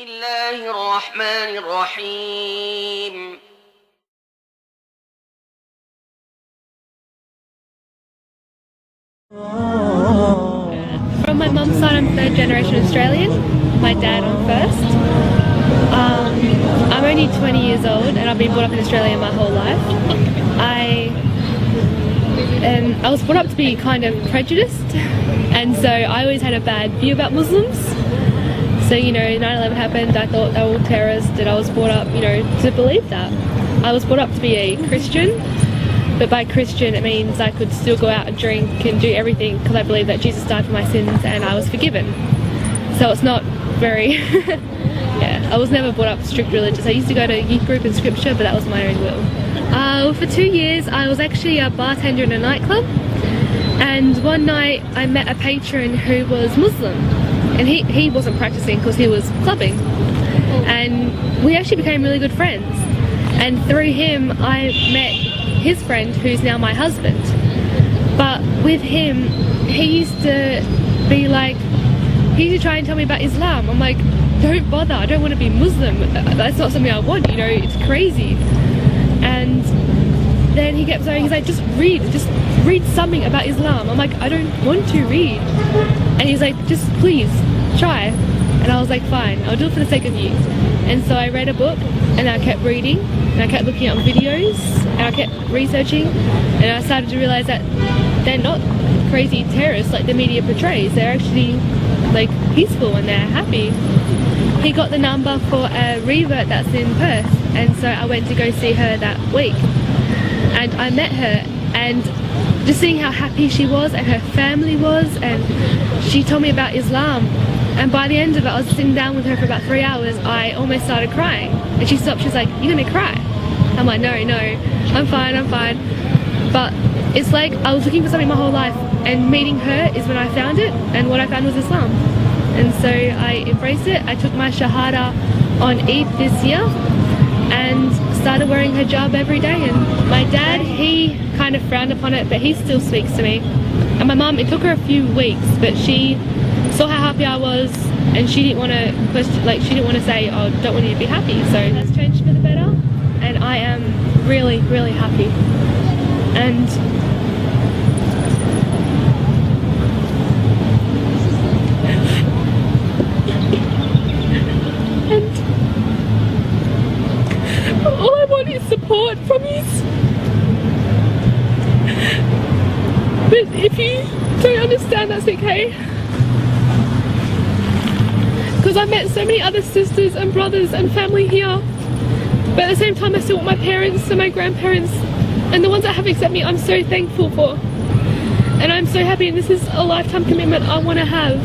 الله الرحمن الرحيم. From my mum's side, I'm third generation Australian, my dad on first. I'm only 20 years old and I've been brought up in Australia my whole life. I was brought up to be kind of prejudiced, and so I always had a bad view about Muslims. So, you know, 9/11 happened, I thought they were all terrorists, and I was brought up, you know, to believe that. I was brought up to be a Christian, but by Christian it means I could still go out and drink and do everything because I believe that Jesus died for my sins and I was forgiven. So it's not very, yeah, I was never brought up strict religious. I used to go to youth group and scripture, but that was my own will. For 2 years I was actually a bartender in a nightclub, and one night I met a patron who was Muslim, and he wasn't practicing because he was clubbing, and we actually became really good friends, and through him I met his friend who's now my husband. But with him, he used to be like, he used to try and tell me about Islam. I'm like, don't bother, I don't want to be Muslim, that's not something I want, you know, it's crazy. And then he kept saying, he's like, just read something about Islam. I'm like, I don't want to read. And he's like, just please try. And I was like, fine, I'll do it for the sake of you. And so I read a book and I kept reading and I kept looking up videos and I kept researching, and I started to realize that they're not crazy terrorists like the media portrays. They're actually like peaceful and they're happy. He got the number for a revert that's in Perth, and so I went to go see her that week, and I met her, and just seeing how happy she was and her family was, and she told me about Islam, and by the end of it I was sitting down with her for about 3 hours. I almost started crying, and she stopped. She was like, you're gonna cry? I'm like, no, I'm fine. But it's like I was looking for something my whole life, and meeting her is when I found it, and what I found was Islam. And so I embraced it. I took my Shahada on Eid this year and started wearing hijab every day. And my dad, he kind of frowned upon it, but he still speaks to me. And my mum, it took her a few weeks, but she saw how happy I was, and she didn't want to question, like, she didn't want to say, oh, don't want you to be happy. So that's changed for the better, and I am really, really happy. And all I want is support from you. But if you don't understand, that's okay. Because I've met so many other sisters and brothers and family here. But at the same time I still want my parents and my grandparents, and the ones that have accepted me I'm so thankful for. And I'm so happy, and this is a lifetime commitment I want to have.